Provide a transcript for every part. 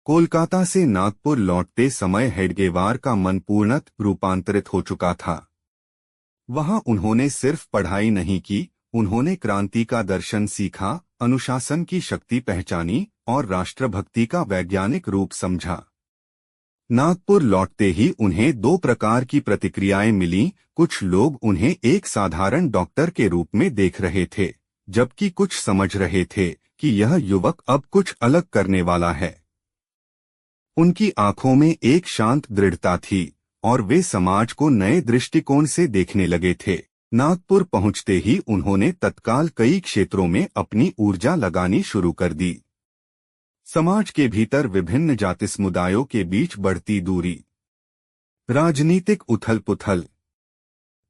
कोलकाता से नागपुर लौटते समय हेडगेवार का मन पूर्णतः रूपांतरित हो चुका था। वहां उन्होंने सिर्फ पढ़ाई नहीं की, उन्होंने क्रांति का दर्शन सीखा, अनुशासन की शक्ति पहचानी और राष्ट्रभक्ति का वैज्ञानिक रूप समझा। नागपुर लौटते ही उन्हें दो प्रकार की प्रतिक्रियाएं मिलीं। कुछ लोग उन्हें एक साधारण डॉक्टर के रूप में देख रहे थे, जबकि कुछ समझ रहे थे कि यह युवक अब कुछ अलग करने वाला है। उनकी आंखों में एक शांत दृढ़ता थी और वे समाज को नए दृष्टिकोण से देखने लगे थे। नागपुर पहुंचते ही उन्होंने तत्काल कई क्षेत्रों में अपनी ऊर्जा लगानी शुरू कर दी। समाज के भीतर विभिन्न जाति समुदायों के बीच बढ़ती दूरी, राजनीतिक उथल-पुथल,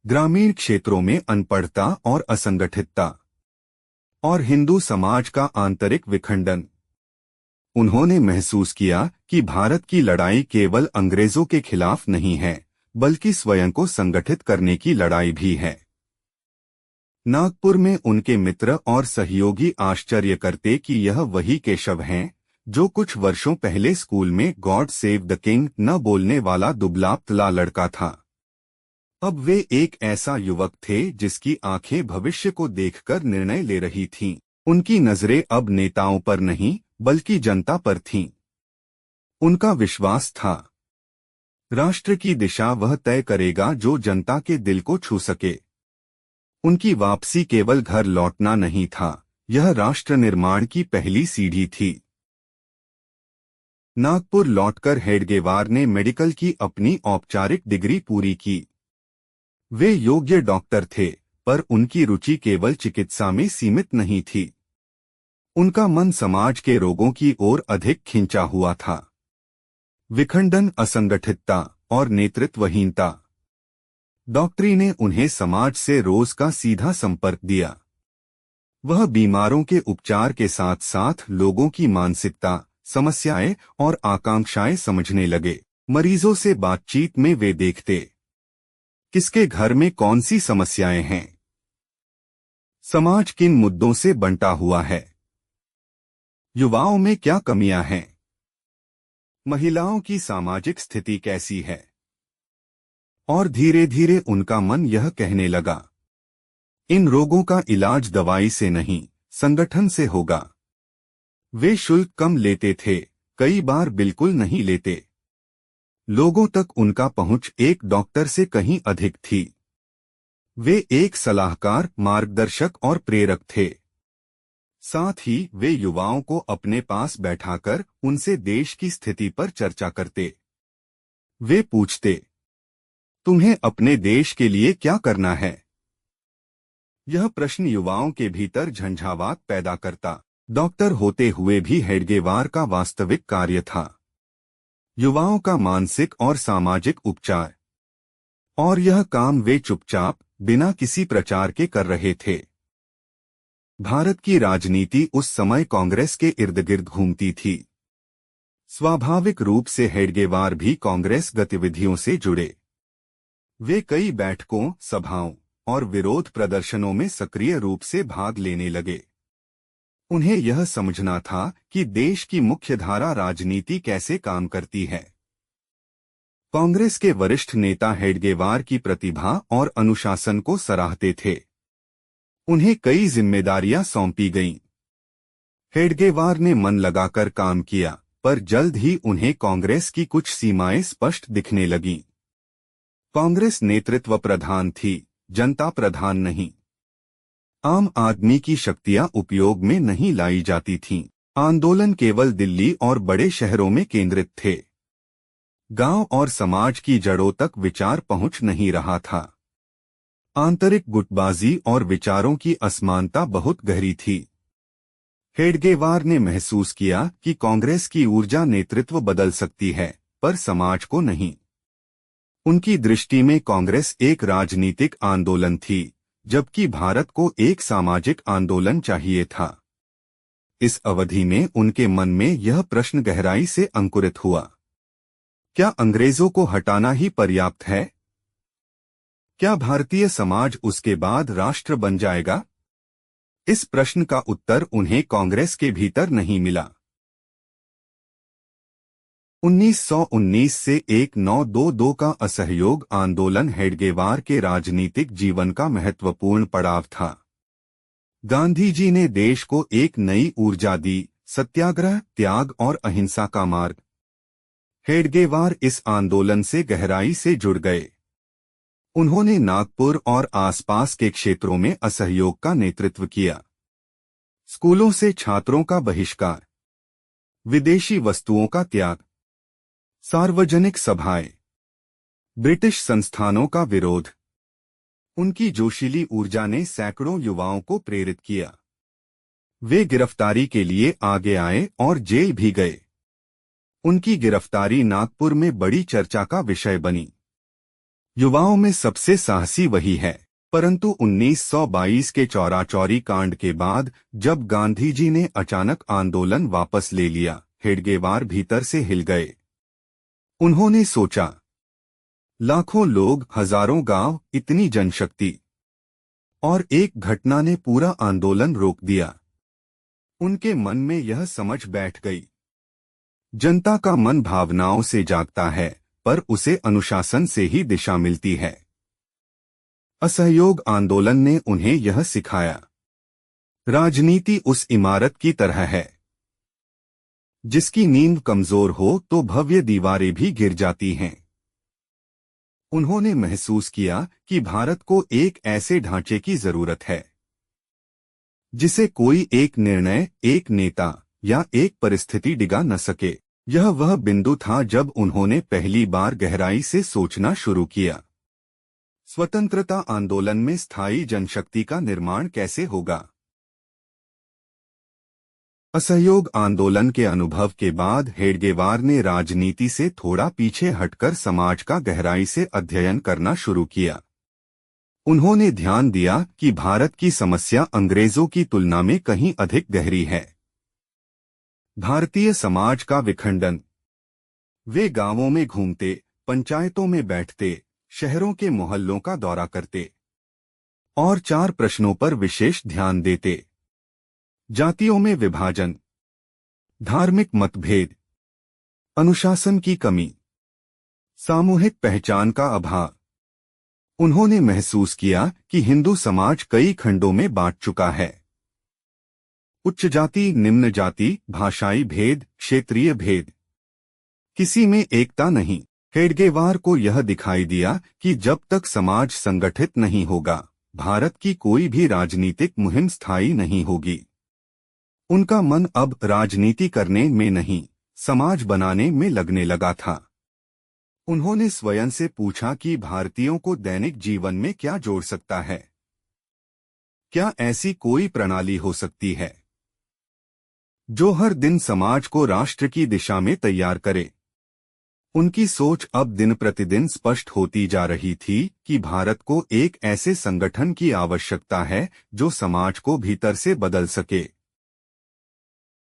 ग्रामीण क्षेत्रों में अनपढ़ता और असंगठितता, और हिंदू समाज का आंतरिक विखंडन। उन्होंने महसूस किया कि भारत की लड़ाई केवल अंग्रेजों के खिलाफ नहीं है, बल्कि स्वयं को संगठित करने की लड़ाई भी है। नागपुर में उनके मित्र और सहयोगी आश्चर्य करते कि यह वही केशव हैं जो कुछ वर्षों पहले स्कूल में गॉड सेव द किंग न बोलने वाला दुबला-पतला लड़का था। अब वे एक ऐसा युवक थे जिसकी आंखें भविष्य को देखकर निर्णय ले रही थीं। उनकी नजरें अब नेताओं पर नहीं, बल्कि जनता पर थीं। उनका विश्वास था, राष्ट्र की दिशा वह तय करेगा जो जनता के दिल को छू सके। उनकी वापसी केवल घर लौटना नहीं था, यह राष्ट्र निर्माण की पहली सीढ़ी थी। नागपुर लौटकर हेडगेवार ने मेडिकल की अपनी औपचारिक डिग्री पूरी की। वे योग्य डॉक्टर थे, पर उनकी रुचि केवल चिकित्सा में सीमित नहीं थी। उनका मन समाज के रोगों की ओर अधिक खिंचा हुआ था। विखंडन, असंगठितता और नेतृत्वहीनता। डॉक्टरी ने उन्हें समाज से रोज का सीधा संपर्क दिया। वह बीमारों के उपचार के साथ साथ लोगों की मानसिकता, समस्याएं और आकांक्षाएं समझने लगे। मरीजों से बातचीत में वे देखते, किसके घर में कौन सी समस्याएं हैं, समाज किन मुद्दों से बंटा हुआ है, युवाओं में क्या कमियां हैं, महिलाओं की सामाजिक स्थिति कैसी है। और धीरे धीरे उनका मन यह कहने लगा, इन रोगों का इलाज दवाई से नहीं, संगठन से होगा। वे शुल्क कम लेते थे, कई बार बिल्कुल नहीं लेते। लोगों तक उनका पहुंच एक डॉक्टर से कहीं अधिक थी। वे एक सलाहकार, मार्गदर्शक और प्रेरक थे। साथ ही वे युवाओं को अपने पास बैठाकर उनसे देश की स्थिति पर चर्चा करते। वे पूछते, तुम्हें अपने देश के लिए क्या करना है? यह प्रश्न युवाओं के भीतर झंझावात पैदा करता। डॉक्टर होते हुए भी हेडगेवार का वास्तविक कार्य था युवाओं का मानसिक और सामाजिक उपचार, और यह काम वे चुपचाप, बिना किसी प्रचार के कर रहे थे। भारत की राजनीति उस समय कांग्रेस के इर्द गिर्द घूमती थी। स्वाभाविक रूप से हेडगेवार भी कांग्रेस गतिविधियों से जुड़े। वे कई बैठकों, सभाओं और विरोध प्रदर्शनों में सक्रिय रूप से भाग लेने लगे। उन्हें यह समझना था कि देश की मुख्यधारा राजनीति कैसे काम करती है। कांग्रेस के वरिष्ठ नेता हेडगेवार की प्रतिभा और अनुशासन को सराहते थे। उन्हें कई जिम्मेदारियां सौंपी गईं। हेडगेवार ने मन लगाकर काम किया, पर जल्द ही उन्हें कांग्रेस की कुछ सीमाएं स्पष्ट दिखने लगीं। कांग्रेस नेतृत्व प्रधान थी, जनता प्रधान नहीं। आम आदमी की शक्तियां उपयोग में नहीं लाई जाती थीं। आंदोलन केवल दिल्ली और बड़े शहरों में केंद्रित थे। गांव और समाज की जड़ों तक विचार पहुंच नहीं रहा था। आंतरिक गुटबाजी और विचारों की असमानता बहुत गहरी थी। हेडगेवार ने महसूस किया कि कांग्रेस की ऊर्जा नेतृत्व बदल सकती है, पर समाज को नहीं। उनकी दृष्टि में कांग्रेस एक राजनीतिक आंदोलन थी, जबकि भारत को एक सामाजिक आंदोलन चाहिए था। इस अवधि में उनके मन में यह प्रश्न गहराई से अंकुरित हुआ, क्या अंग्रेजों को हटाना ही पर्याप्त है? क्या भारतीय समाज उसके बाद राष्ट्र बन जाएगा? इस प्रश्न का उत्तर उन्हें कांग्रेस के भीतर नहीं मिला। 1919 से 1922 का असहयोग आंदोलन हेडगेवार के राजनीतिक जीवन का महत्वपूर्ण पड़ाव था। गांधी जी ने देश को एक नई ऊर्जा दी, सत्याग्रह, त्याग और अहिंसा का मार्ग। हेडगेवार इस आंदोलन से गहराई से जुड़ गए। उन्होंने नागपुर और आसपास के क्षेत्रों में असहयोग का नेतृत्व किया। स्कूलों से छात्रों का बहिष्कार, विदेशी वस्तुओं का त्याग, सार्वजनिक सभाएं, ब्रिटिश संस्थानों का विरोध। उनकी जोशीली ऊर्जा ने सैकड़ों युवाओं को प्रेरित किया। वे गिरफ्तारी के लिए आगे आए और जेल भी गए। उनकी गिरफ्तारी नागपुर में बड़ी चर्चा का विषय बनी। युवाओं में सबसे साहसी वही है। परंतु 1922 के चौराचौरी कांड के बाद जब गांधी जी ने अचानक आंदोलन वापस ले लिया, हेडगेवार भीतर से हिल गए। उन्होंने सोचा, लाखों लोग, हजारों गांव, इतनी जनशक्ति, और एक घटना ने पूरा आंदोलन रोक दिया। उनके मन में यह समझ बैठ गई, जनता का मन भावनाओं से जागता है, पर उसे अनुशासन से ही दिशा मिलती है। असहयोग आंदोलन ने उन्हें यह सिखाया, राजनीति उस इमारत की तरह है जिसकी नींव कमजोर हो तो भव्य दीवारें भी गिर जाती हैं। उन्होंने महसूस किया कि भारत को एक ऐसे ढांचे की जरूरत है जिसे कोई एक निर्णय, एक नेता या एक परिस्थिति डिगा न सके। यह वह बिंदु था जब उन्होंने पहली बार गहराई से सोचना शुरू किया, स्वतंत्रता आंदोलन में स्थायी जनशक्ति का निर्माण कैसे होगा। असहयोग आंदोलन के अनुभव के बाद हेडगेवार ने राजनीति से थोड़ा पीछे हटकर समाज का गहराई से अध्ययन करना शुरू किया। उन्होंने ध्यान दिया कि भारत की समस्या अंग्रेजों की तुलना में कहीं अधिक गहरी है। भारतीय समाज का विखंडन। वे गांवों में घूमते, पंचायतों में बैठते, शहरों के मोहल्लों का दौरा करते और 4 प्रश्नों पर विशेष ध्यान देते, जातियों में विभाजन, धार्मिक मतभेद, अनुशासन की कमी, सामूहिक पहचान का अभाव। उन्होंने महसूस किया कि हिंदू समाज कई खंडों में बांट चुका है, उच्च जाति, निम्न जाति, भाषाई भेद, क्षेत्रीय भेद, किसी में एकता नहीं। हेडगेवार को यह दिखाई दिया कि जब तक समाज संगठित नहीं होगा, भारत की कोई भी राजनीतिक मुहिम स्थायी नहीं होगी। उनका मन अब राजनीति करने में नहीं, समाज बनाने में लगने लगा था। उन्होंने स्वयं से पूछा कि भारतीयों को दैनिक जीवन में क्या जोड़ सकता है? क्या ऐसी कोई प्रणाली हो सकती है जो हर दिन समाज को राष्ट्र की दिशा में तैयार करे? उनकी सोच अब दिन प्रतिदिन स्पष्ट होती जा रही थी कि भारत को एक ऐसे संगठन की आवश्यकता है जो समाज को भीतर से बदल सके।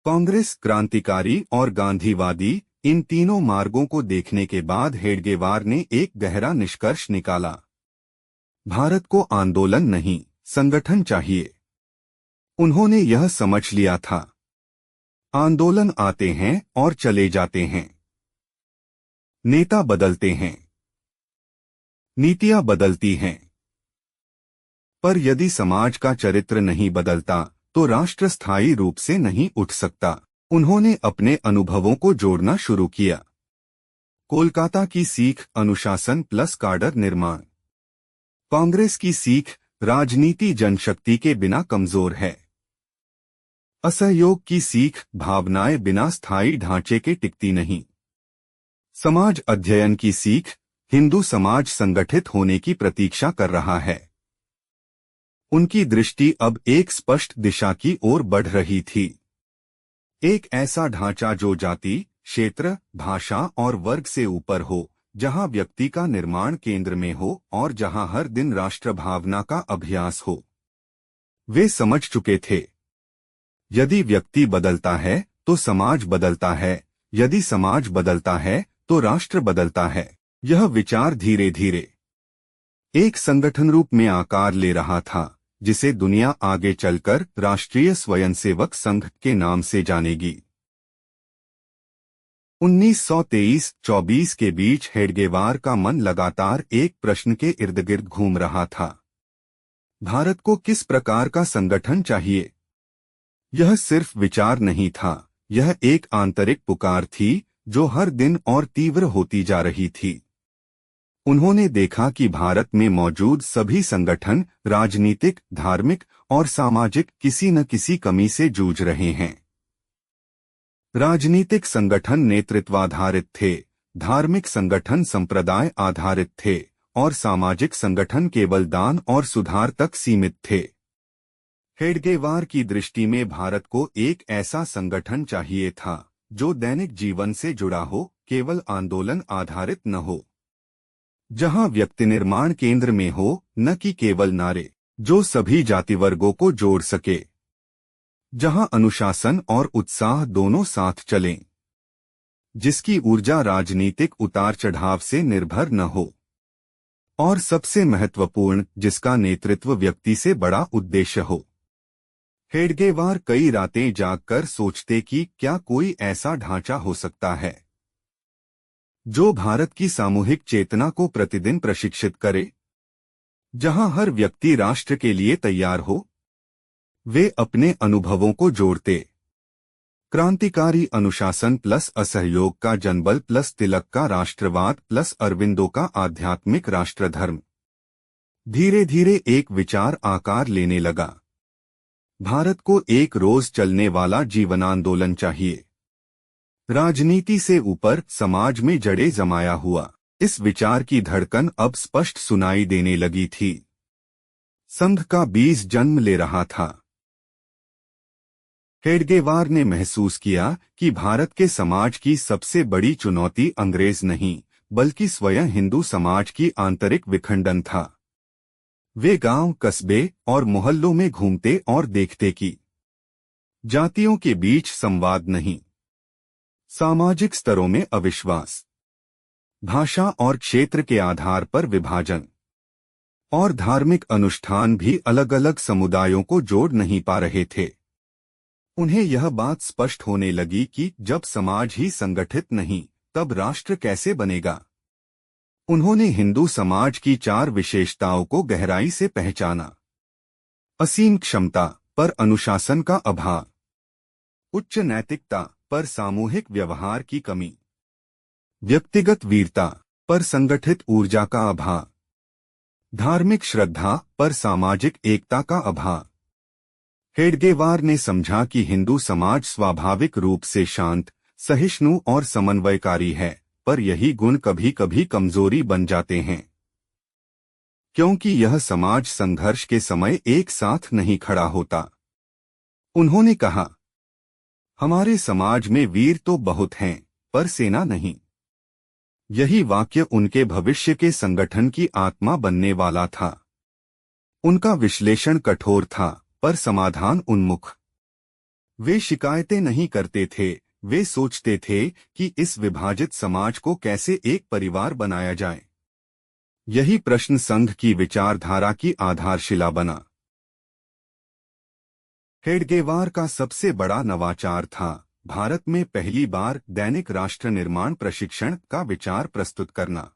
कांग्रेस, क्रांतिकारी और गांधीवादी, इन तीनों मार्गों को देखने के बाद हेडगेवार ने एक गहरा निष्कर्ष निकाला, भारत को आंदोलन नहीं, संगठन चाहिए। उन्होंने यह समझ लिया था, आंदोलन आते हैं और चले जाते हैं, नेता बदलते हैं, नीतियां बदलती हैं, पर यदि समाज का चरित्र नहीं बदलता तो राष्ट्र स्थायी रूप से नहीं उठ सकता। उन्होंने अपने अनुभवों को जोड़ना शुरू किया। कोलकाता की सीख, अनुशासन प्लस काडर निर्माण। कांग्रेस की सीख, राजनीति जनशक्ति के बिना कमजोर है। असहयोग की सीख, भावनाएं बिना स्थायी ढांचे के टिकती नहीं। समाज अध्ययन की सीख, हिंदू समाज संगठित होने की प्रतीक्षा कर रहा है। उनकी दृष्टि अब एक स्पष्ट दिशा की ओर बढ़ रही थी, एक ऐसा ढांचा जो जाति, क्षेत्र, भाषा और वर्ग से ऊपर हो, जहां व्यक्ति का निर्माण केंद्र में हो और जहां हर दिन राष्ट्र भावना का अभ्यास हो। वे समझ चुके थे, यदि व्यक्ति बदलता है तो समाज बदलता है, यदि समाज बदलता है तो राष्ट्र बदलता है। यह विचार धीरे धीरे एक संगठन रूप में आकार ले रहा था, जिसे दुनिया आगे चलकर राष्ट्रीय स्वयंसेवक संघ के नाम से जानेगी। 1923-24 के बीच हेडगेवार का मन लगातार एक प्रश्न के इर्द गिर्द घूम रहा था। भारत को किस प्रकार का संगठन चाहिए? यह सिर्फ विचार नहीं था, यह एक आंतरिक पुकार थी जो हर दिन और तीव्र होती जा रही थी। उन्होंने देखा कि भारत में मौजूद सभी संगठन राजनीतिक, धार्मिक और सामाजिक किसी न किसी कमी से जूझ रहे हैं। राजनीतिक संगठन नेतृत्वाधारित थे, धार्मिक संगठन संप्रदाय आधारित थे और सामाजिक संगठन केवल दान और सुधार तक सीमित थे। हेडगेवार की दृष्टि में भारत को एक ऐसा संगठन चाहिए था जो दैनिक जीवन से जुड़ा हो, केवल आंदोलन आधारित न हो, जहां व्यक्ति निर्माण केंद्र में हो, न कि केवल नारे, जो सभी जाति वर्गों को जोड़ सके, जहां अनुशासन और उत्साह दोनों साथ चलें, जिसकी ऊर्जा राजनीतिक उतार चढ़ाव से निर्भर न हो, और सबसे महत्वपूर्ण, जिसका नेतृत्व व्यक्ति से बड़ा उद्देश्य हो। हेडगेवार कई रातें जागकर सोचते कि क्या कोई ऐसा ढांचा हो सकता है जो भारत की सामूहिक चेतना को प्रतिदिन प्रशिक्षित करे, जहां हर व्यक्ति राष्ट्र के लिए तैयार हो। वे अपने अनुभवों को जोड़ते, क्रांतिकारी अनुशासन प्लस असहयोग का जनबल प्लस तिलक का राष्ट्रवाद प्लस अरविंदो का आध्यात्मिक राष्ट्रधर्म। धीरे धीरे एक विचार आकार लेने लगा। भारत को एक रोज चलने वाला जीवनांदोलन चाहिए, राजनीति से ऊपर समाज में जड़ें जमाया हुआ। इस विचार की धड़कन अब स्पष्ट सुनाई देने लगी थी। संघ का बीज जन्म ले रहा था। हेडगेवार ने महसूस किया कि भारत के समाज की सबसे बड़ी चुनौती अंग्रेज नहीं, बल्कि स्वयं हिंदू समाज की आंतरिक विखंडन था। वे गांव, कस्बे और मोहल्लों में घूमते और देखते कि जातियों के बीच संवाद नहीं, सामाजिक स्तरों में अविश्वास, भाषा और क्षेत्र के आधार पर विभाजन और धार्मिक अनुष्ठान भी अलग अलग समुदायों को जोड़ नहीं पा रहे थे। उन्हें यह बात स्पष्ट होने लगी कि जब समाज ही संगठित नहीं, तब राष्ट्र कैसे बनेगा। उन्होंने हिंदू समाज की 4 विशेषताओं को गहराई से पहचाना: असीम क्षमता पर अनुशासन का अभाव, उच्च नैतिकता पर सामूहिक व्यवहार की कमी, व्यक्तिगत वीरता पर संगठित ऊर्जा का अभाव, धार्मिक श्रद्धा पर सामाजिक एकता का अभाव। हेडगेवार ने समझा कि हिंदू समाज स्वाभाविक रूप से शांत, सहिष्णु और समन्वयकारी है, पर यही गुण कभी कभी कमजोरी बन जाते हैं, क्योंकि यह समाज संघर्ष के समय एक साथ नहीं खड़ा होता। उन्होंने कहा, हमारे समाज में वीर तो बहुत हैं, पर सेना नहीं। यही वाक्य उनके भविष्य के संगठन की आत्मा बनने वाला था। उनका विश्लेषण कठोर था, पर समाधान उन्मुख। वे शिकायतें नहीं करते थे, वे सोचते थे कि इस विभाजित समाज को कैसे एक परिवार बनाया जाए। यही प्रश्न संघ की विचारधारा की आधारशिला बना। हेडगेवार का सबसे बड़ा नवाचार था भारत में पहली बार दैनिक राष्ट्र निर्माण प्रशिक्षण का विचार प्रस्तुत करना।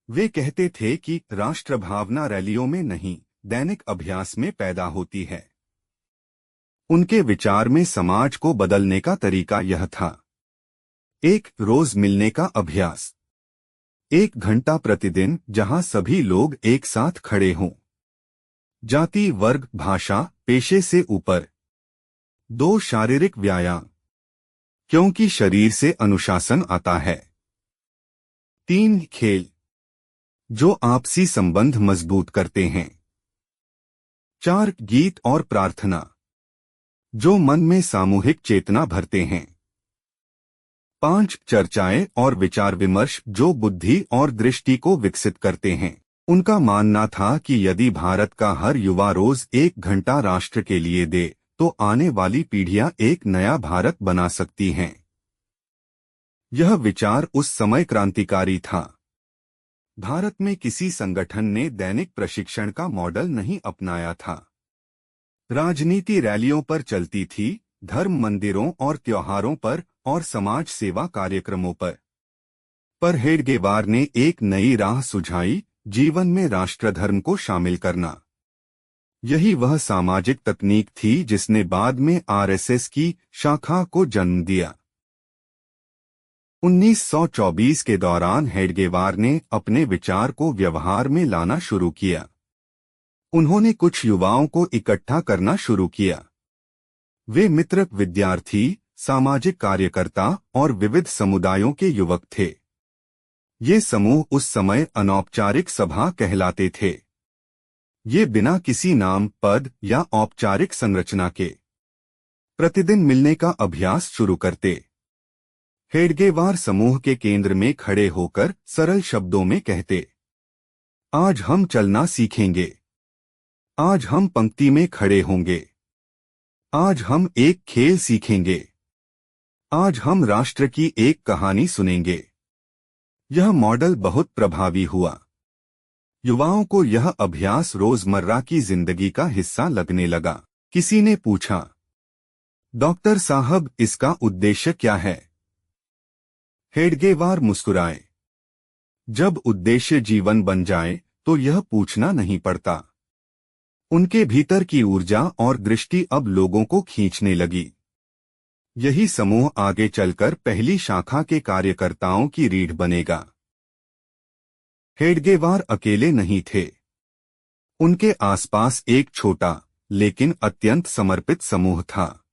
वे कहते थे कि राष्ट्र भावना रैलियों में नहीं, दैनिक अभ्यास में पैदा होती है। उनके विचार में समाज को बदलने का तरीका यह था: एक रोज मिलने का अभ्यास, 1 घंटा प्रतिदिन जहां सभी लोग एक साथ खड़े हों, जाति, वर्ग, भाषा, पेशे से ऊपर। 2 शारीरिक व्यायाम, क्योंकि शरीर से अनुशासन आता है। 3 खेल, जो आपसी संबंध मजबूत करते हैं। 4 गीत और प्रार्थना, जो मन में सामूहिक चेतना भरते हैं। 5 चर्चाएं और विचार विमर्श, जो बुद्धि और दृष्टि को विकसित करते हैं। उनका मानना था कि यदि भारत का हर युवा रोज 1 घंटा राष्ट्र के लिए दे, तो आने वाली पीढ़ियां एक नया भारत बना सकती हैं। यह विचार उस समय क्रांतिकारी था। भारत में किसी संगठन ने दैनिक प्रशिक्षण का मॉडल नहीं अपनाया था। राजनीति रैलियों पर चलती थी, धर्म मंदिरों और त्योहारों पर, और समाज सेवा कार्यक्रमों पर हेडगेवार ने एक नई राह सुझाई, जीवन में राष्ट्रधर्म को शामिल करना। यही वह सामाजिक तकनीक थी जिसने बाद में आरएसएस की शाखा को जन्म दिया। 1924 के दौरान हेडगेवार ने अपने विचार को व्यवहार में लाना शुरू किया। उन्होंने कुछ युवाओं को इकट्ठा करना शुरू किया। वे मित्र, विद्यार्थी, सामाजिक कार्यकर्ता और विविध समुदायों के युवक थे। ये समूह उस समय अनौपचारिक सभा कहलाते थे। ये बिना किसी नाम, पद या औपचारिक संरचना के प्रतिदिन मिलने का अभ्यास शुरू करते। हेडगेवार समूह के केंद्र में खड़े होकर सरल शब्दों में कहते, आज हम चलना सीखेंगे, आज हम पंक्ति में खड़े होंगे, आज हम एक खेल सीखेंगे, आज हम राष्ट्र की एक कहानी सुनेंगे। यह मॉडल बहुत प्रभावी हुआ। युवाओं को यह अभ्यास रोजमर्रा की जिंदगी का हिस्सा लगने लगा। किसी ने पूछा, डॉक्टर साहब, इसका उद्देश्य क्या है? हेडगेवार मुस्कुराए, जब उद्देश्य जीवन बन जाए तो यह पूछना नहीं पड़ता। उनके भीतर की ऊर्जा और दृष्टि अब लोगों को खींचने लगी। यही समूह आगे चलकर पहली शाखा के कार्यकर्ताओं की रीढ़ बनेगा। हेडगेवार अकेले नहीं थे। उनके आसपास एक छोटा लेकिन अत्यंत समर्पित समूह था,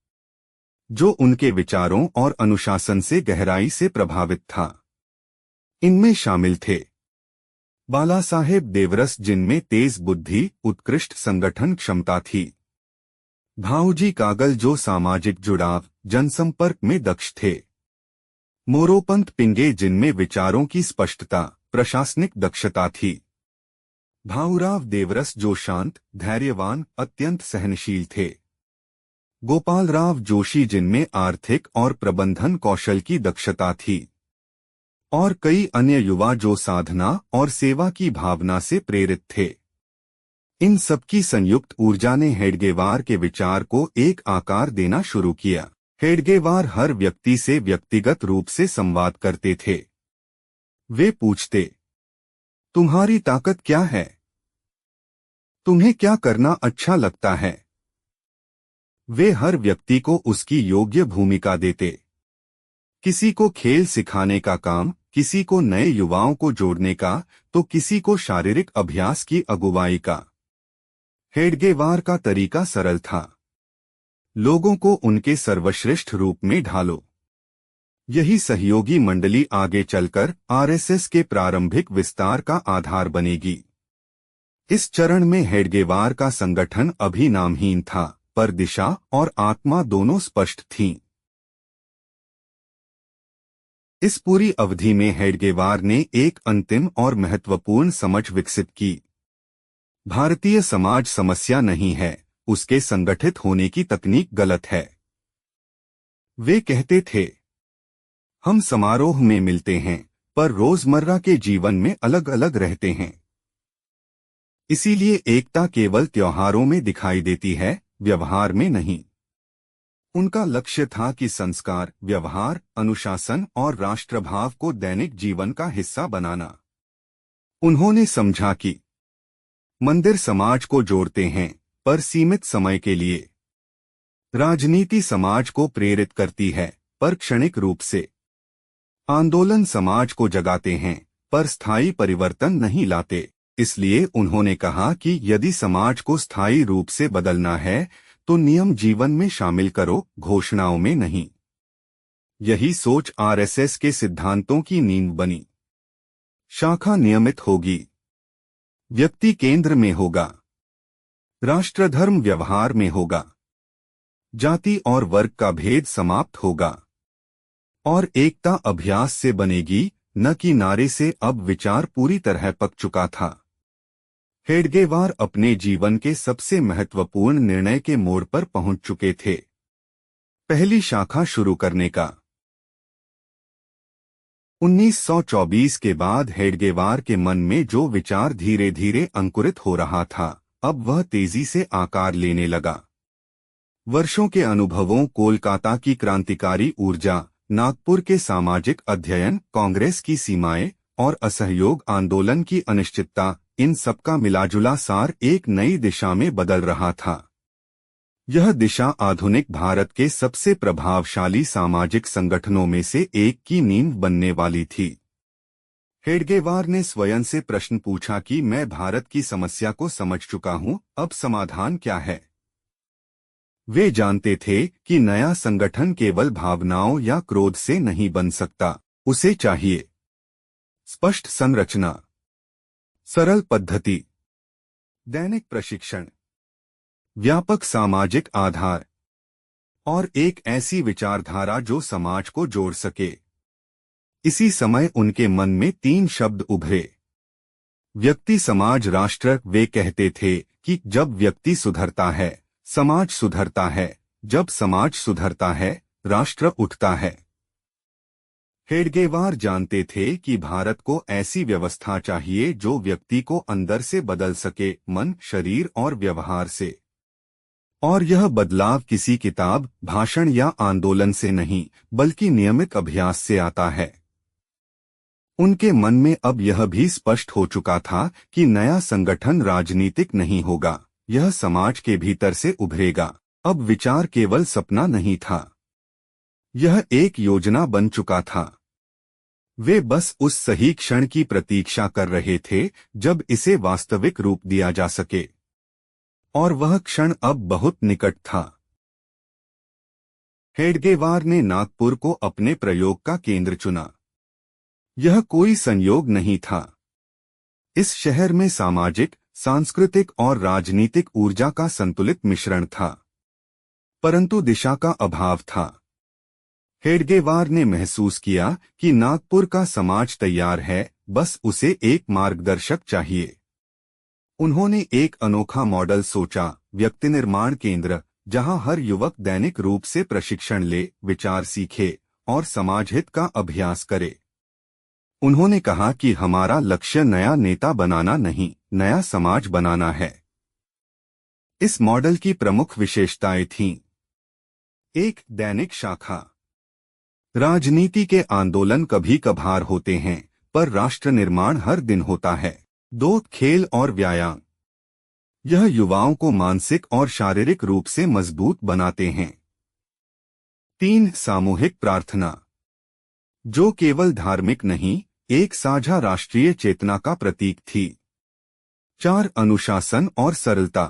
जो उनके विचारों और अनुशासन से गहराई से प्रभावित था। इनमें शामिल थे बालासाहेब देवरस, जिनमें तेज बुद्धि, उत्कृष्ट संगठन क्षमता थी। भाऊजी कागल, जो सामाजिक जुड़ाव, जनसंपर्क में दक्ष थे। मोरोपंत पिंगे, जिनमें विचारों की स्पष्टता, प्रशासनिक दक्षता थी। भाऊराव देवरस, जो शांत, धैर्यवान, अत्यंत सहनशील थे। गोपालराव जोशी, जिनमें आर्थिक और प्रबंधन कौशल की दक्षता थी। और कई अन्य युवा जो साधना और सेवा की भावना से प्रेरित थे। इन सबकी संयुक्त ऊर्जा ने हेडगेवार के विचार को एक आकार देना शुरू किया। हेडगेवार हर व्यक्ति से व्यक्तिगत रूप से संवाद करते थे। वे पूछते, तुम्हारी ताकत क्या है? तुम्हें क्या करना अच्छा लगता है? वे हर व्यक्ति को उसकी योग्य भूमिका देते। किसी को खेल सिखाने का काम, किसी को नए युवाओं को जोड़ने का, तो किसी को शारीरिक अभ्यास की अगुवाई का। हेडगेवार का तरीका सरल था, लोगों को उनके सर्वश्रेष्ठ रूप में ढालो। यही सहयोगी मंडली आगे चलकर आरएसएस के प्रारंभिक विस्तार का आधार बनेगी। इस चरण में हेडगेवार का संगठन अभी नामहीन था, पर दिशा और आत्मा दोनों स्पष्ट थीं। इस पूरी अवधि में हेडगेवार ने एक अंतिम और महत्वपूर्ण समझ विकसित की। भारतीय समाज समस्या नहीं है, उसके संगठित होने की तकनीक गलत है। वे कहते थे, हम समारोह में मिलते हैं, पर रोजमर्रा के जीवन में अलग अलग रहते हैं। इसीलिए एकता केवल त्योहारों में दिखाई देती है, व्यवहार में नहीं। उनका लक्ष्य था कि संस्कार, व्यवहार, अनुशासन और राष्ट्रभाव को दैनिक जीवन का हिस्सा बनाना। उन्होंने समझा कि मंदिर समाज को जोड़ते हैं, पर सीमित समय के लिए। राजनीति समाज को प्रेरित करती है, पर क्षणिक रूप से। आंदोलन समाज को जगाते हैं, पर स्थायी परिवर्तन नहीं लाते। इसलिए उन्होंने कहा कि यदि समाज को स्थायी रूप से बदलना है, तो नियम जीवन में शामिल करो, घोषणाओं में नहीं। यही सोच आरएसएस के सिद्धांतों की नींव बनी। शाखा नियमित होगी, व्यक्ति केंद्र में होगा, राष्ट्रधर्म व्यवहार में होगा, जाति और वर्ग का भेद समाप्त होगा, और एकता अभ्यास से बनेगी, न कि नारे से। अब विचार पूरी तरह पक चुका था। हेडगेवार अपने जीवन के सबसे महत्वपूर्ण निर्णय के मोड़ पर पहुंच चुके थे, पहली शाखा शुरू करने का। 1924 के बाद हेडगेवार के मन में जो विचार धीरे धीरे अंकुरित हो रहा था, अब वह तेजी से आकार लेने लगा। वर्षों के अनुभवों, कोलकाता की क्रांतिकारी ऊर्जा, नागपुर के सामाजिक अध्ययन, कांग्रेस की सीमाएं और असहयोग आंदोलन की अनिश्चितता, इन सबका मिलाजुला सार एक नई दिशा में बदल रहा था। यह दिशा आधुनिक भारत के सबसे प्रभावशाली सामाजिक संगठनों में से एक की नींव बनने वाली थी। हेडगेवार ने स्वयं से प्रश्न पूछा कि मैं भारत की समस्या को समझ चुका हूं, अब समाधान क्या है? वे जानते थे कि नया संगठन केवल भावनाओं या क्रोध से नहीं बन सकता, उसे चाहिए स्पष्ट संरचना, सरल पद्धति, दैनिक प्रशिक्षण, व्यापक सामाजिक आधार और एक ऐसी विचारधारा जो समाज को जोड़ सके। इसी समय उनके मन में 3 शब्द उभरे: व्यक्ति, समाज, राष्ट्र। वे कहते थे कि जब व्यक्ति सुधरता है, समाज सुधरता है, जब समाज सुधरता है, राष्ट्र उठता है। हेडगेवार जानते थे कि भारत को ऐसी व्यवस्था चाहिए जो व्यक्ति को अंदर से बदल सके, मन, शरीर और व्यवहार से। और यह बदलाव किसी किताब, भाषण या आंदोलन से नहीं, बल्कि नियमित अभ्यास से आता है। उनके मन में अब यह भी स्पष्ट हो चुका था कि नया संगठन राजनीतिक नहीं होगा, यह समाज के भीतर से उभरेगा। अब विचार केवल सपना नहीं था, यह एक योजना बन चुका था। वे बस उस सही क्षण की प्रतीक्षा कर रहे थे जब इसे वास्तविक रूप दिया जा सके। और वह क्षण अब बहुत निकट था। हेडगेवार ने नागपुर को अपने प्रयोग का केंद्र चुना। यह कोई संयोग नहीं था। इस शहर में सामाजिक, सांस्कृतिक और राजनीतिक ऊर्जा का संतुलित मिश्रण था, परंतु दिशा का अभाव था। हेडगेवार ने महसूस किया कि नागपुर का समाज तैयार है, बस उसे एक मार्गदर्शक चाहिए। उन्होंने एक अनोखा मॉडल सोचा, व्यक्ति निर्माण केंद्र, जहां हर युवक दैनिक रूप से प्रशिक्षण ले, विचार सीखे और समाजहित का अभ्यास करे। उन्होंने कहा कि हमारा लक्ष्य नया नेता बनाना नहीं, नया समाज बनाना है। इस मॉडल की प्रमुख विशेषताएं थीं: 1. दैनिक शाखा। राजनीति के आंदोलन कभी कभार होते हैं, पर राष्ट्र निर्माण हर दिन होता है। 2. खेल और व्यायाम। यह युवाओं को मानसिक और शारीरिक रूप से मजबूत बनाते हैं। 3. सामूहिक प्रार्थना, जो केवल धार्मिक नहीं, एक साझा राष्ट्रीय चेतना का प्रतीक थी। 4. अनुशासन और सरलता।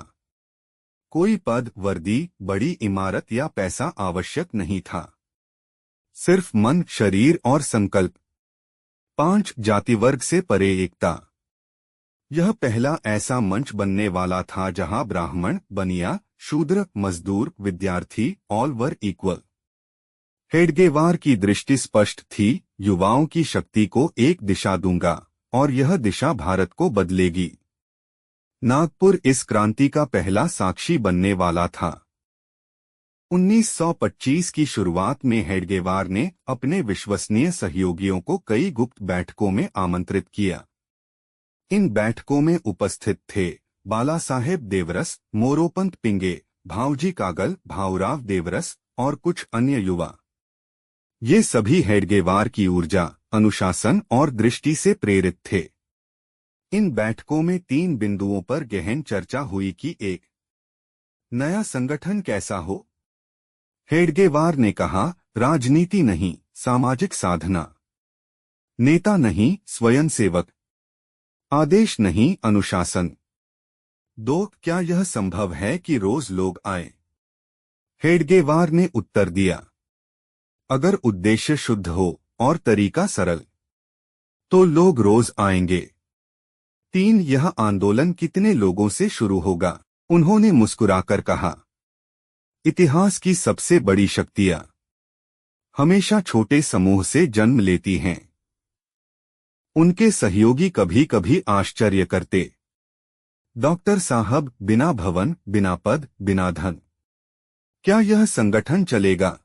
कोई पद, वर्दी, बड़ी इमारत या पैसा आवश्यक नहीं था, सिर्फ मन, शरीर और संकल्प। 5. जाति वर्ग से परे एकता। यह पहला ऐसा मंच बनने वाला था जहां ब्राह्मण, बनिया, शूद्र, मजदूर, विद्यार्थी, ऑल वर इक्वल। हेडगेवार की दृष्टि स्पष्ट थी, युवाओं की शक्ति को एक दिशा दूंगा और यह दिशा भारत को बदलेगी। नागपुर इस क्रांति का पहला साक्षी बनने वाला था। 1925 की शुरुआत में हेडगेवार ने अपने विश्वसनीय सहयोगियों को कई गुप्त बैठकों में आमंत्रित किया। इन बैठकों में उपस्थित थे बाला साहेब देवरस, मोरोपंत पिंगे, भाऊजी कागल, भाऊराव देवरस और कुछ अन्य युवा। ये सभी हेडगेवार की ऊर्जा, अनुशासन और दृष्टि से प्रेरित थे। इन बैठकों में 3 बिंदुओं पर गहन चर्चा हुई कि 1. नया संगठन कैसा हो? हेडगेवार ने कहा, राजनीति नहीं, सामाजिक साधना। नेता नहीं, स्वयंसेवक। आदेश नहीं, अनुशासन। 2. क्या यह संभव है कि रोज लोग आएं? हेडगेवार ने उत्तर दिया, अगर उद्देश्य शुद्ध हो और तरीका सरल, तो लोग रोज आएंगे। 3. यह आंदोलन कितने लोगों से शुरू होगा? उन्होंने मुस्कुराकर कहा, इतिहास की सबसे बड़ी शक्तियां हमेशा छोटे समूह से जन्म लेती हैं। उनके सहयोगी कभी कभी आश्चर्य करते, डॉक्टर साहब, बिना भवन, बिना पद, बिना धन, क्या यह संगठन चलेगा?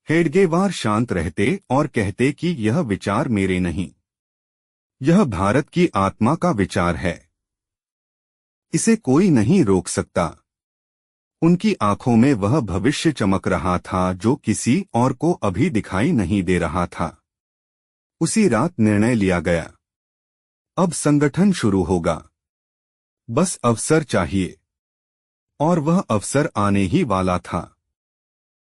हेडगेवार शांत रहते और कहते कि यह विचार मेरे नहीं, यह भारत की आत्मा का विचार है। इसे कोई नहीं रोक सकता। उनकी आंखों में वह भविष्य चमक रहा था जो किसी और को अभी दिखाई नहीं दे रहा था। उसी रात निर्णय लिया गया, अब संगठन शुरू होगा, बस अवसर चाहिए। और वह अवसर आने ही वाला था।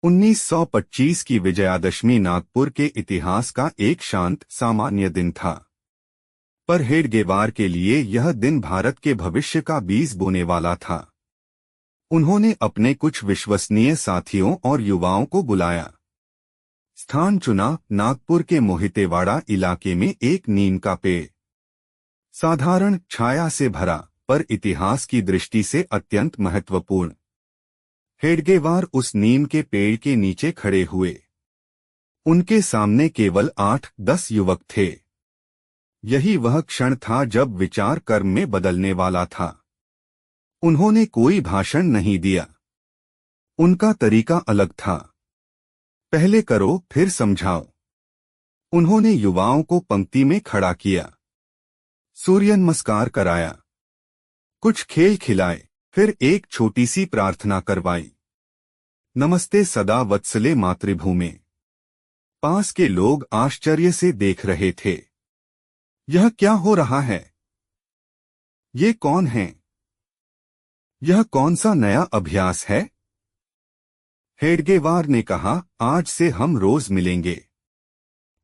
1925 की विजयादशमी नागपुर के इतिहास का एक शांत सामान्य दिन था, पर हेडगेवार के लिए यह दिन भारत के भविष्य का बीज बोने वाला था। उन्होंने अपने कुछ विश्वसनीय साथियों और युवाओं को बुलाया। स्थान चुना, नागपुर के मोहितेवाड़ा इलाके में एक नीम का पेड़। साधारण छाया से भरा, पर इतिहास की दृष्टि से अत्यंत महत्वपूर्ण। हेडगेवार उस नीम के पेड़ के नीचे खड़े हुए। उनके सामने केवल 8-10 युवक थे। यही वह क्षण था जब विचार कर्म में बदलने वाला था। उन्होंने कोई भाषण नहीं दिया। उनका तरीका अलग था। पहले करो फिर समझाओ। उन्होंने युवाओं को पंक्ति में खड़ा किया, सूर्य नमस्कार कराया, कुछ खेल खिलाए, फिर एक छोटी सी प्रार्थना करवाई। नमस्ते सदा वत्सले मातृभूमि। पास के लोग आश्चर्य से देख रहे थे। यह क्या हो रहा है? ये कौन है? यह कौन सा नया अभ्यास है? हेडगेवार ने कहा, आज से हम रोज मिलेंगे।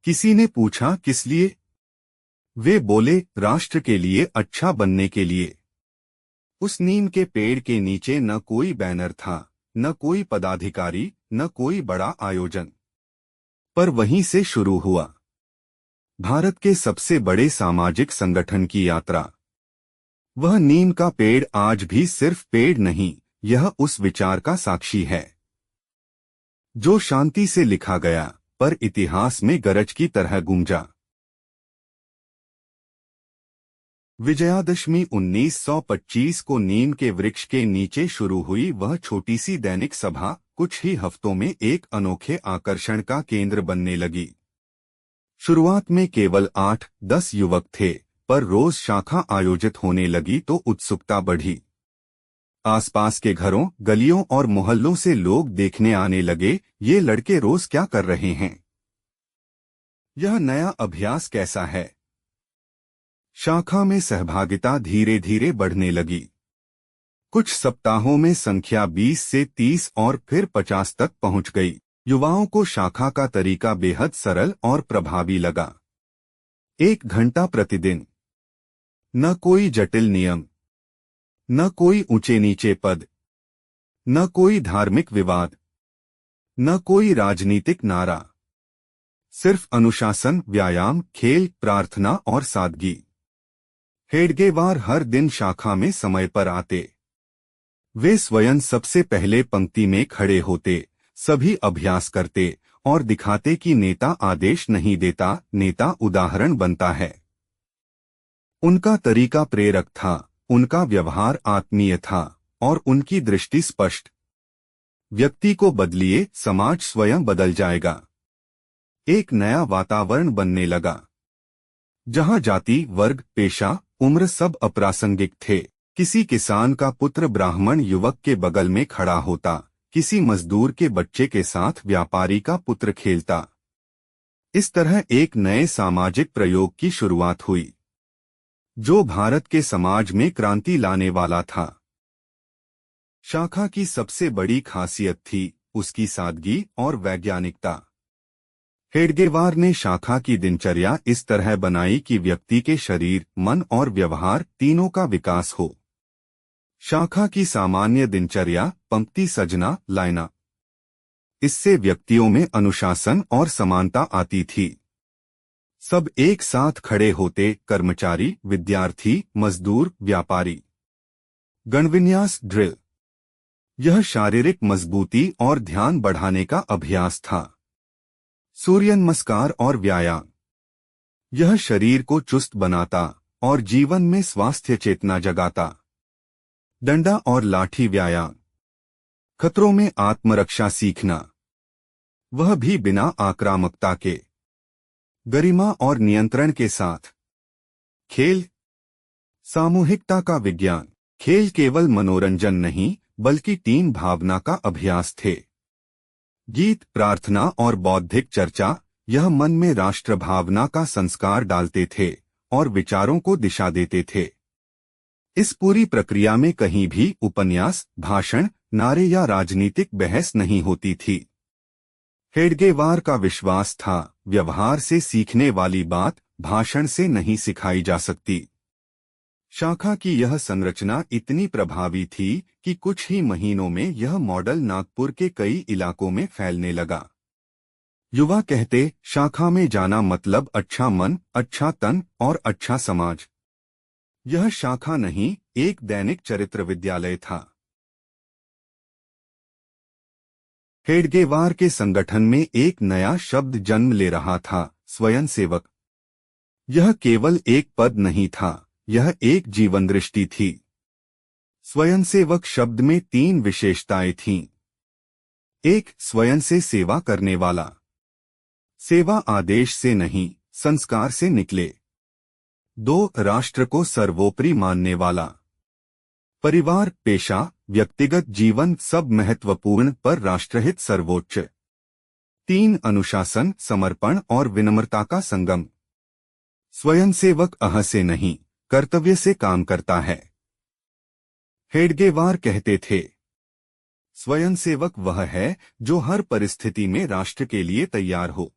किसी ने पूछा, किस लिए? वे बोले, राष्ट्र के लिए, अच्छा बनने के लिए। उस नीम के पेड़ के नीचे न कोई बैनर था, न कोई पदाधिकारी, न कोई बड़ा आयोजन। पर वहीं से शुरू हुआ भारत के सबसे बड़े सामाजिक संगठन की यात्रा। वह नीम का पेड़ आज भी सिर्फ पेड़ नहीं, यह उस विचार का साक्षी है जो शांति से लिखा गया, पर इतिहास में गरज की तरह गूंजा। विजयादशमी 1925 को नीम के वृक्ष के नीचे शुरू हुई वह छोटी सी दैनिक सभा कुछ ही हफ्तों में एक अनोखे आकर्षण का केंद्र बनने लगी। शुरुआत में केवल 8-10 युवक थे, पर रोज शाखा आयोजित होने लगी तो उत्सुकता बढ़ी। आसपास के घरों, गलियों और मोहल्लों से लोग देखने आने लगे, ये लड़के रोज क्या कर रहे हैं? यह नया अभ्यास कैसा है? शाखा में सहभागिता धीरे धीरे बढ़ने लगी। कुछ सप्ताहों में संख्या 20 से 30 और फिर 50 तक पहुंच गई। युवाओं को शाखा का तरीका बेहद सरल और प्रभावी लगा। 1 घंटा प्रतिदिन, न कोई जटिल नियम, न कोई ऊंचे नीचे पद, न कोई धार्मिक विवाद, न कोई राजनीतिक नारा, सिर्फ अनुशासन, व्यायाम, खेल, प्रार्थना और सादगी। हेडगेवार हर दिन शाखा में समय पर आते। वे स्वयं सबसे पहले पंक्ति में खड़े होते, सभी अभ्यास करते और दिखाते कि नेता आदेश नहीं देता, नेता उदाहरण बनता है। उनका तरीका प्रेरक था, उनका व्यवहार आत्मीय था और उनकी दृष्टि स्पष्ट। व्यक्ति को बदलिए, समाज स्वयं बदल जाएगा। एक नया वातावरण बनने लगा, जहां जाति, वर्ग, पेशा, उम्र सब अप्रासंगिक थे। किसी किसान का पुत्र ब्राह्मण युवक के बगल में खड़ा होता, किसी मजदूर के बच्चे के साथ व्यापारी का पुत्र खेलता। इस तरह एक नए सामाजिक प्रयोग की शुरुआत हुई, जो भारत के समाज में क्रांति लाने वाला था। शाखा की सबसे बड़ी खासियत थी उसकी सादगी और वैज्ञानिकता। हेडगेवार ने शाखा की दिनचर्या इस तरह बनाई कि व्यक्ति के शरीर, मन और व्यवहार तीनों का विकास हो। शाखा की सामान्य दिनचर्या, पंक्ति सजना, लाइना। इससे व्यक्तियों में अनुशासन और समानता आती थी। सब एक साथ खड़े होते, कर्मचारी, विद्यार्थी, मजदूर, व्यापारी। गणविन्यास ड्रिल, यह शारीरिक मजबूती और ध्यान बढ़ाने का अभ्यास था। सूर्य नमस्कार और व्यायाम, यह शरीर को चुस्त बनाता और जीवन में स्वास्थ्य चेतना जगाता। डंडा और लाठी व्यायाम, खतरों में आत्मरक्षा सीखना, वह भी बिना आक्रामकता के, गरिमा और नियंत्रण के साथ। खेल, सामूहिकता का विज्ञान, खेल केवल मनोरंजन नहीं बल्कि टीम भावना का अभ्यास थे। गीत, प्रार्थना और बौद्धिक चर्चा यह मन में राष्ट्र भावना का संस्कार डालते थे और विचारों को दिशा देते थे। इस पूरी प्रक्रिया में कहीं भी उपन्यास, भाषण, नारे या राजनीतिक बहस नहीं होती थी। हेडगेवार का विश्वास था, व्यवहार से सीखने वाली बात भाषण से नहीं सिखाई जा सकती। शाखा की यह संरचना इतनी प्रभावी थी कि कुछ ही महीनों में यह मॉडल नागपुर के कई इलाकों में फैलने लगा। युवा कहते, शाखा में जाना मतलब अच्छा मन, अच्छा तन और अच्छा समाज। यह शाखा नहीं, एक दैनिक चरित्र विद्यालय था। हेडगेवार के संगठन में एक नया शब्द जन्म ले रहा था, स्वयंसेवक। यह केवल एक पद नहीं था, यह एक जीवन दृष्टि थी। स्वयंसेवक शब्द में 3 विशेषताएं थीं। 1. स्वयं से सेवा करने वाला। सेवा आदेश से नहीं, संस्कार से निकले। 2. राष्ट्र को सर्वोपरि मानने वाला। परिवार, पेशा, व्यक्तिगत जीवन सब महत्वपूर्ण पर राष्ट्रहित सर्वोच्च। 3. अनुशासन, समर्पण और विनम्रता का संगम। स्वयंसेवक अह से नहीं, कर्तव्य से काम करता है। हेडगेवार कहते थे, स्वयंसेवक वह है जो हर परिस्थिति में राष्ट्र के लिए तैयार हो,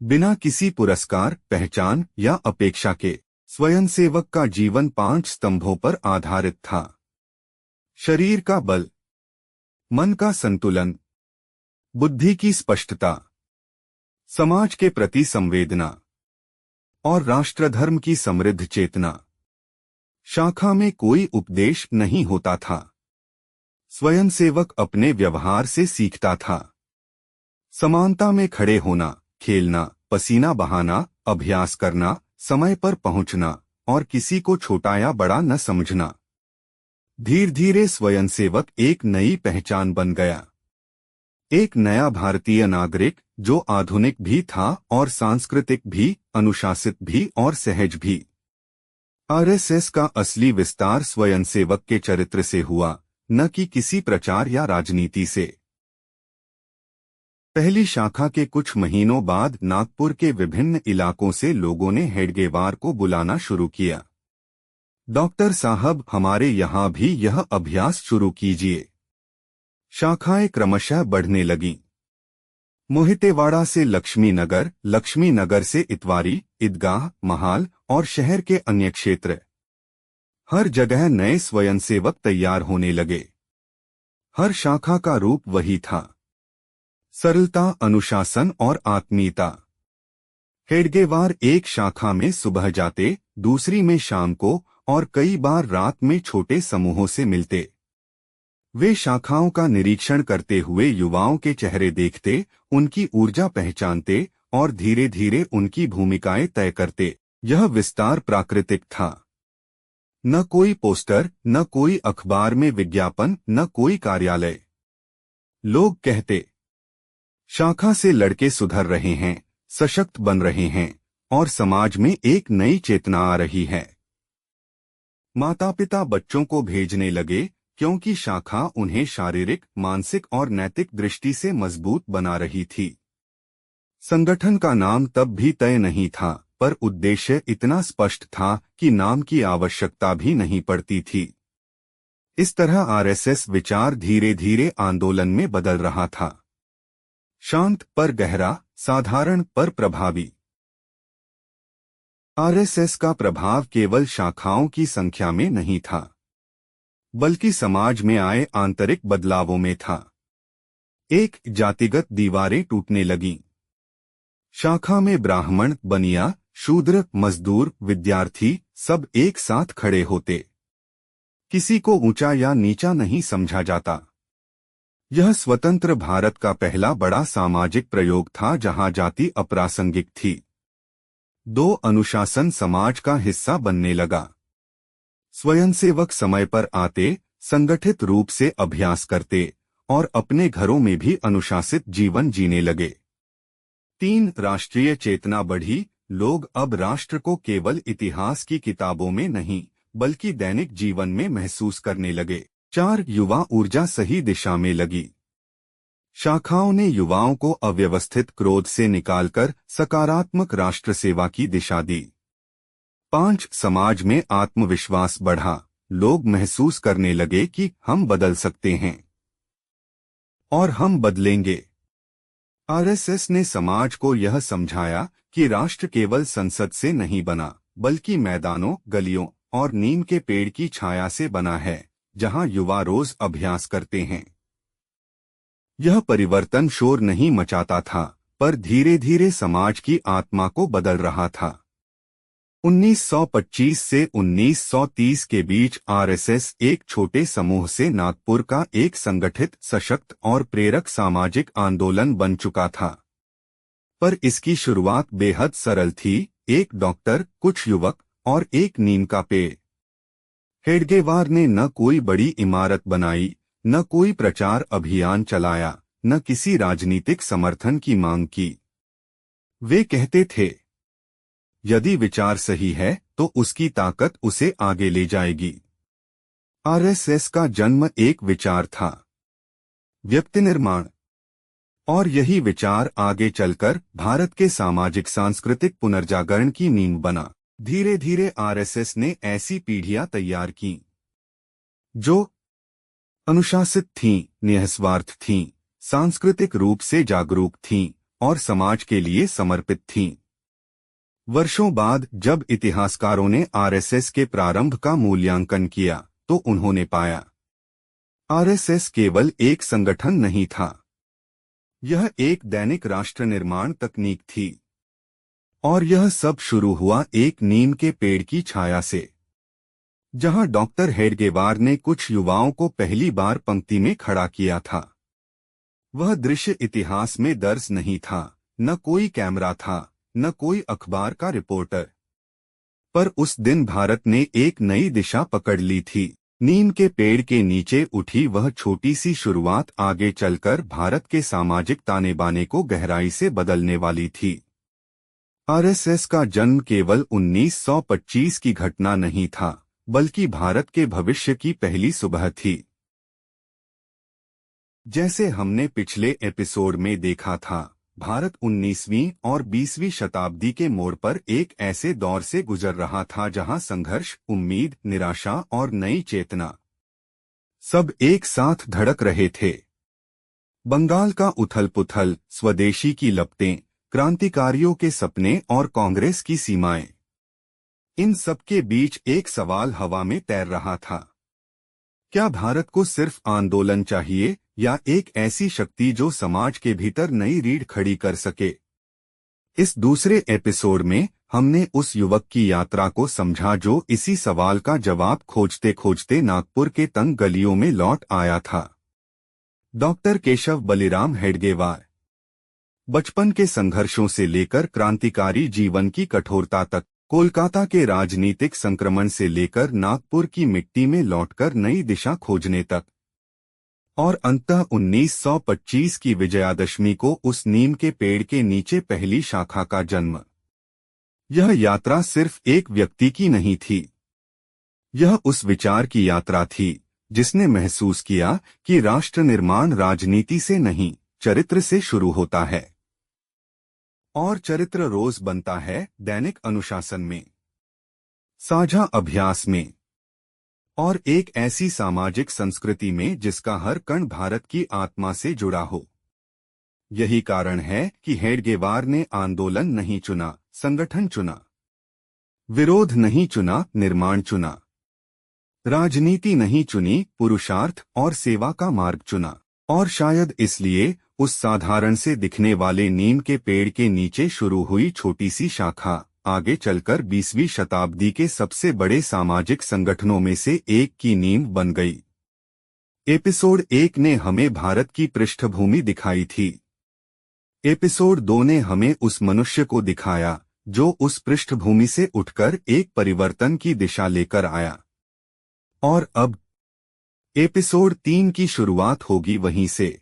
बिना किसी पुरस्कार, पहचान या अपेक्षा के। स्वयंसेवक का जीवन 5 स्तंभों पर आधारित था। शरीर का बल, मन का संतुलन, बुद्धि की स्पष्टता, समाज के प्रति संवेदना और राष्ट्रधर्म की समृद्ध चेतना। शाखा में कोई उपदेश नहीं होता था। स्वयंसेवक अपने व्यवहार से सीखता था। समानता में खड़े होना, खेलना, पसीना बहाना, अभ्यास करना, समय पर पहुंचना और किसी को छोटा या बड़ा न समझना। धीरे धीरे स्वयंसेवक एक नई पहचान बन गया। एक नया भारतीय नागरिक जो आधुनिक भी था और सांस्कृतिक भी, अनुशासित भी और सहज भी। आरएसएस का असली विस्तार स्वयंसेवक के चरित्र से हुआ, न कि किसी प्रचार या राजनीति से। पहली शाखा के कुछ महीनों बाद नागपुर के विभिन्न इलाकों से लोगों ने हेडगेवार को बुलाना शुरू किया। डॉक्टर साहब, हमारे यहाँ भी यह अभ्यास शुरू कीजिए। शाखाएं क्रमशः बढ़ने लगीं। मोहितेवाड़ा से लक्ष्मीनगर, लक्ष्मीनगर से इतवारी, ईदगाह, महाल और शहर के अन्य क्षेत्र। हर जगह नए स्वयंसेवक तैयार होने लगे। हर शाखा का रूप वही था, सरलता, अनुशासन और आत्मीयता। हेडगेवार एक शाखा में सुबह जाते, दूसरी में शाम को और कई बार रात में छोटे समूहों से मिलते। वे शाखाओं का निरीक्षण करते हुए युवाओं के चेहरे देखते, उनकी ऊर्जा पहचानते और धीरे धीरे उनकी भूमिकाएं तय करते। यह विस्तार प्राकृतिक था। न कोई पोस्टर, न कोई अखबार में विज्ञापन, न कोई कार्यालय। लोग कहते, शाखा से लड़के सुधर रहे हैं, सशक्त बन रहे हैं और समाज में एक नई चेतना आ रही है। माता पिता बच्चों को भेजने लगे क्योंकि शाखा उन्हें शारीरिक, मानसिक और नैतिक दृष्टि से मजबूत बना रही थी। संगठन का नाम तब भी तय नहीं था, पर उद्देश्य इतना स्पष्ट था कि नाम की आवश्यकता भी नहीं पड़ती थी। इस तरह आरएसएस विचार धीरे धीरे आंदोलन में बदल रहा था। शांत पर गहरा, साधारण पर प्रभावी। आरएसएस का प्रभाव केवल शाखाओं की संख्या में नहीं था, बल्कि समाज में आए आंतरिक बदलावों में था। एक, जातिगत दीवारें टूटने लगीं। शाखा में ब्राह्मण, बनिया, शूद्र, मजदूर, विद्यार्थी सब एक साथ खड़े होते। किसी को ऊंचा या नीचा नहीं समझा जाता। यह स्वतंत्र भारत का पहला बड़ा सामाजिक प्रयोग था जहां जाति अप्रासंगिक थी। 2, अनुशासन समाज का हिस्सा बनने लगा। स्वयंसेवक समय पर आते, संगठित रूप से अभ्यास करते और अपने घरों में भी अनुशासित जीवन जीने लगे। 3, राष्ट्रीय चेतना बढ़ी। लोग अब राष्ट्र को केवल इतिहास की किताबों में नहीं, बल्कि दैनिक जीवन में महसूस करने लगे। 4. युवा ऊर्जा सही दिशा में लगी। शाखाओं ने युवाओं को अव्यवस्थित क्रोध से निकालकर सकारात्मक राष्ट्र सेवा की दिशा दी। 5. समाज में आत्मविश्वास बढ़ा। लोग महसूस करने लगे कि हम बदल सकते हैं और हम बदलेंगे। आरएसएस ने समाज को यह समझाया कि राष्ट्र केवल संसद से नहीं बना, बल्कि मैदानों, गलियों और नीम के पेड़ की छाया से बना है, जहां युवा रोज अभ्यास करते हैं। यह परिवर्तन शोर नहीं मचाता था, पर धीरे धीरे समाज की आत्मा को बदल रहा था। 1925 से 1930 के बीच आरएसएस एक छोटे समूह से नागपुर का एक संगठित, सशक्त और प्रेरक सामाजिक आंदोलन बन चुका था। पर इसकी शुरुआत बेहद सरल थी। एक डॉक्टर, कुछ युवक और एक नीम का पेड़। हेडगेवार ने न कोई बड़ी इमारत बनाई, न कोई प्रचार अभियान चलाया, न किसी राजनीतिक समर्थन की मांग की। वे कहते थे, यदि विचार सही है तो उसकी ताकत उसे आगे ले जाएगी। आरएसएस का जन्म एक विचार था, व्यक्ति निर्माण, और यही विचार आगे चलकर भारत के सामाजिक सांस्कृतिक पुनर्जागरण की नींव बना। धीरे धीरे आरएसएस ने ऐसी पीढ़ियां तैयार की जो अनुशासित थीं, निःस्वार्थ थीं, सांस्कृतिक रूप से जागरूक थीं और समाज के लिए समर्पित थीं। वर्षों बाद जब इतिहासकारों ने आरएसएस के प्रारंभ का मूल्यांकन किया, तो उन्होंने पाया, आरएसएस केवल एक संगठन नहीं था, यह एक दैनिक राष्ट्र निर्माण तकनीक थी। और यह सब शुरू हुआ एक नीम के पेड़ की छाया से, जहां डॉक्टर हेडगेवार ने कुछ युवाओं को पहली बार पंक्ति में खड़ा किया था। वह दृश्य इतिहास में दर्ज नहीं था, न कोई कैमरा था, न कोई अखबार का रिपोर्टर। पर उस दिन भारत ने एक नई दिशा पकड़ ली थी। नीम के पेड़ के नीचे उठी वह छोटी सी शुरुआत आगे चलकर भारत के सामाजिक ताने बाने को गहराई से बदलने वाली थी। आरएसएस का जन्म केवल 1925 की घटना नहीं था, बल्कि भारत के भविष्य की पहली सुबह थी। जैसे हमने पिछले एपिसोड में देखा था, भारत 19वीं और 20वीं शताब्दी के मोड़ पर एक ऐसे दौर से गुजर रहा था जहां संघर्ष, उम्मीद, निराशा और नई चेतना सब एक साथ धड़क रहे थे। बंगाल का उथल-पुथल, स्वदेशी की लपटें, क्रांतिकारियों के सपने और कांग्रेस की सीमाएं, इन सबके बीच एक सवाल हवा में तैर रहा था। क्या भारत को सिर्फ आंदोलन चाहिए या एक ऐसी शक्ति जो समाज के भीतर नई रीढ़ खड़ी कर सके? इस दूसरे एपिसोड में हमने उस युवक की यात्रा को समझा जो इसी सवाल का जवाब खोजते खोजते नागपुर के तंग गलियों में लौट आया था। डॉक्टर केशव बलिराम हेडगेवार। बचपन के संघर्षों से लेकर क्रांतिकारी जीवन की कठोरता तक, कोलकाता के राजनीतिक संक्रमण से लेकर नागपुर की मिट्टी में लौटकर नई दिशा खोजने तक, और अंततः 1925 की विजयादशमी को उस नीम के पेड़ के नीचे पहली शाखा का जन्म। यह यात्रा सिर्फ एक व्यक्ति की नहीं थी, यह उस विचार की यात्रा थी जिसने महसूस किया कि राष्ट्र निर्माण राजनीति से नहीं, चरित्र से शुरू होता है, और चरित्र रोज बनता है दैनिक अनुशासन में, साझा अभ्यास में, और एक ऐसी सामाजिक संस्कृति में जिसका हर कण भारत की आत्मा से जुड़ा हो। यही कारण है कि हेडगेवार ने आंदोलन नहीं चुना, संगठन चुना, विरोध नहीं चुना, निर्माण चुना, राजनीति नहीं चुनी, पुरुषार्थ और सेवा का मार्ग चुना। और शायद इसलिए उस साधारण से दिखने वाले नीम के पेड़ के नीचे शुरू हुई छोटी सी शाखा आगे चलकर 20वीं शताब्दी के सबसे बड़े सामाजिक संगठनों में से एक की नींव बन गई। एपिसोड 1 ने हमें भारत की पृष्ठभूमि दिखाई थी। एपिसोड 2 ने हमें उस मनुष्य को दिखाया जो उस पृष्ठभूमि से उठकर एक परिवर्तन की दिशा लेकर आया। और अब एपिसोड 3 की शुरुआत होगी वहीं से,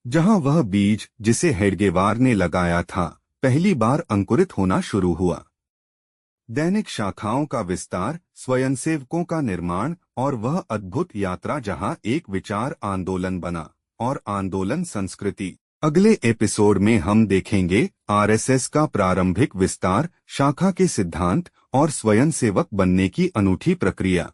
जहां वह बीज जिसे हेडगेवार ने लगाया था पहली बार अंकुरित होना शुरू हुआ। दैनिक शाखाओं का विस्तार, स्वयंसेवकों का निर्माण और वह अद्भुत यात्रा जहां एक विचार आंदोलन बना और आंदोलन संस्कृति। अगले एपिसोड में हम देखेंगे आरएसएस का प्रारंभिक विस्तार, शाखा के सिद्धांत और स्वयंसेवक बनने की अनूठी प्रक्रिया।